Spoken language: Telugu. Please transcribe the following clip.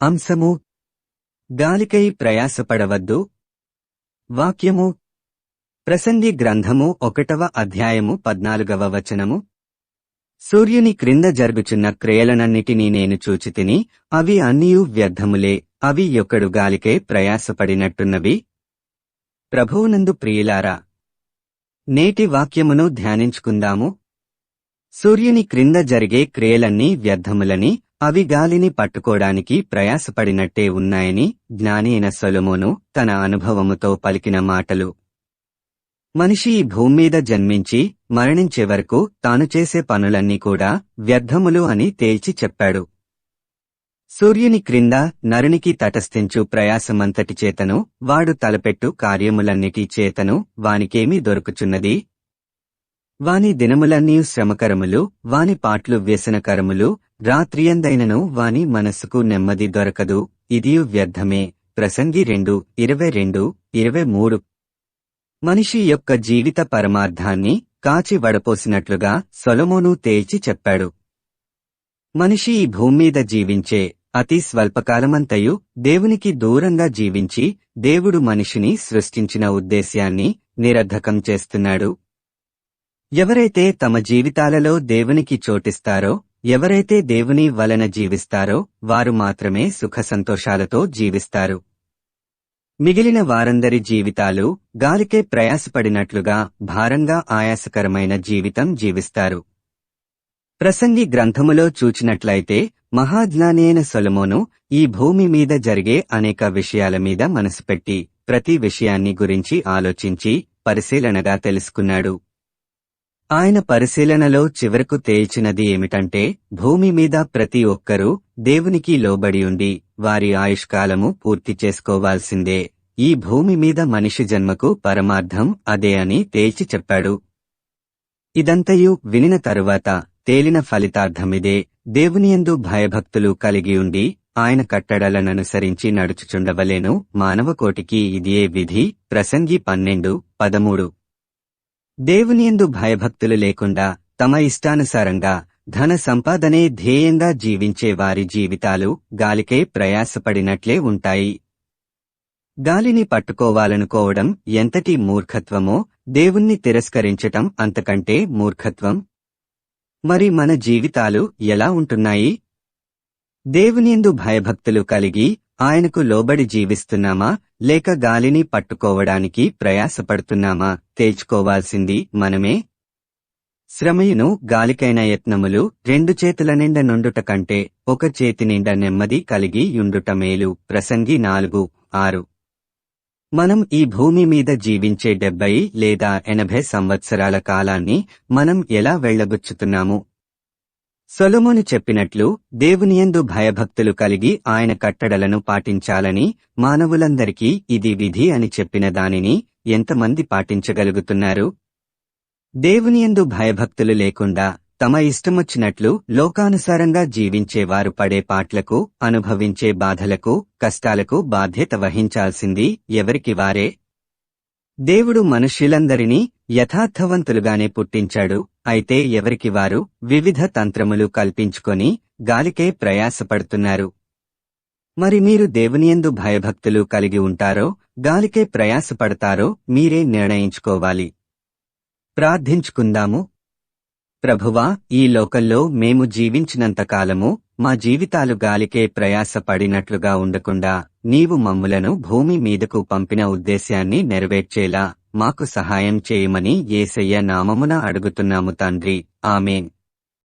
అంశము గాలికై ప్రయాసపడవద్దు. వాక్యము ప్రసంగి గ్రంథము 1వ అధ్యాయము 14వ వచనము. సూర్యుని క్రింద జరుగుచున్న క్రియలనన్నిటినీ నేను చూచితిని, అవి అన్నియు వ్యర్థములే, అవి యొక్కడు గాలికై ప్రయాసపడినట్టున్నవి. ప్రభువునందు ప్రియులారా, నేటి వాక్యమును ధ్యానించుకుందాము. సూర్యుని క్రింద జరిగే క్రియలన్నీ వ్యర్థములని, అవి గాలిని పట్టుకోడానికి ప్రయాసపడినట్టే ఉన్నాయని జ్ఞాని అయిన సొలొమోను తన అనుభవముతో పలికిన మాటలు. మనిషి ఈ భూమ్మీద జన్మించి మరణించే వరకు తాను చేసే పనులన్నీ కూడా వ్యర్థములు అని తేల్చి చెప్పాడు. సూర్యుని క్రింద నరునికి తటస్థించు ప్రయాసమంతటి చేతను వాడు తలపెట్టు కార్యములన్నిటి చేతను వానికేమి దొరుకుచున్నది? వాని దినములన్నీ శ్రమకరములు, వాని పాట్లు వ్యసనకరములు, రాత్రియందైనను వాని మనస్సుకు నెమ్మది దొరకదు, ఇదియు వ్యర్థమే. ప్రసంగి 2:22-23. మనిషి యొక్క జీవిత పరమార్థాన్ని కాచి వడపోసినట్లుగా సొలొమోను తేల్చి చెప్పాడు. మనిషి ఈ భూమ్మీద జీవించే అతి స్వల్పకాలమంతయు దేవునికి దూరంగా జీవించి దేవుడు మనిషిని సృష్టించిన ఉద్దేశ్యాన్ని నిరర్ధకం చేస్తున్నాడు. ఎవరైతే తమ జీవితాలలో దేవునికి చోటిస్తారో, ఎవరైతే దేవుని వలన జీవిస్తారో వారు మాత్రమే సుఖ సంతోషాలతో జీవిస్తారు. మిగిలిన వారందరి జీవితాలు గాలికే ప్రయాసపడినట్లుగా భారంగా ఆయాసకరమైన జీవితం జీవిస్తారు. ప్రసంగి గ్రంథములో చూచినట్లయితే మహాజ్ఞాని అయిన సొలొమోను ఈ భూమి మీద జరిగే అనేక విషయాల మీద మనసు పెట్టి ప్రతి విషయాన్ని గురించి ఆలోచించి పరిశీలనగా తెలుసుకున్నాడు. ఆయన పరిశీలనలో చివరకు తేల్చినది ఏమిటంటే, భూమి మీద ప్రతి ఒక్కరూ దేవునికి లోబడి ఉండి వారి ఆయుష్కాలము పూర్తి చేసుకోవాల్సిందే. ఈ భూమి మీద మనిషి జన్మకు పరమార్థం అదే అని తేల్చి చెప్పాడు. ఇదంతయు వినిన తరువాత తేలిన ఫలితార్థమిదే. దేవునియందు భయభక్తులు కలిగి ఉండి ఆయన కట్టడలననుసరించి నడుచుచుండవలెను. మానవకోటికి ఇదియే విధి. ప్రసంగి 12:13. దేవునియందు భయభక్తులు లేకుండా తమ ఇష్టానుసారంగా ధన సంపాదనే ధ్యేయంగా జీవించే వారి జీవితాలు గాలికై ప్రయాసపడినట్లే ఉంటాయి. గాలిని పట్టుకోవాలనుకోవడం ఎంతటి మూర్ఖత్వమో, దేవుణ్ణి తిరస్కరించటం అంతకంటే మూర్ఖత్వం. మరి మన జీవితాలు ఎలా ఉంటున్నాయి? దేవునియందు భయభక్తులు కలిగి ఆయనకు లోబడి జీవిస్తున్నామా, లేక గాలిని పట్టుకోవడానికి ప్రయాసపడుతున్నామా తేల్చుకోవాల్సింది మనమే. శ్రమయును గాలికైన యత్నములు 2 చేతుల నిండా నుండుట కంటే 1 చేతి నిండా నెమ్మది కలిగి యుండుట మేలు. ప్రసంగి 4:6. మనం ఈ భూమి మీద జీవించే 70 లేదా 80 సంవత్సరాల కాలాన్ని మనం ఎలా వెళ్లబుచ్చుతున్నాము? సొలొమోను చెప్పినట్లు దేవునియందు భయభక్తులు కలిగి ఆయన కట్టడలను పాటించాలని, మానవులందరికీ ఇది విధి అని చెప్పిన దానిని ఎంతమంది పాటించగలుగుతున్నారు? దేవునియందు భయభక్తులు లేకుండా తమ ఇష్టమొచ్చినట్లు లోకానుసారంగా జీవించేవారు పడే పాట్లకు, అనుభవించే బాధలకు, కష్టాలకు బాధ్యత వహించాల్సింది ఎవరికి వారే. దేవుడు మనుష్యులందరినీ యథార్థవంతులుగానే పుట్టించాడు. అయితే ఎవరికి వారు వివిధ తంత్రములు కల్పించుకొని గాలికే ప్రయాసపడుతున్నారు. మరి మీరు దేవునియందు భయభక్తులు కలిగి ఉంటారో, గాలికే ప్రయాసపడతారో మీరే నిర్ణయించుకోవాలి. ప్రార్థించుకుందాము. ప్రభువా, ఈ లోకంలో మేము జీవించినంతకాలము మా జీవితాలు గాలికే ప్రయాసపడినట్లుగా ఉండకుండా నీవు మమ్ములను భూమి మీదకు పంపిన ఉద్దేశ్యాన్ని నెరవేర్చేలా మాకు సహాయం చేయమని యేసయ్య నామమున అడుగుతున్నాము తండ్రి. ఆమేన్.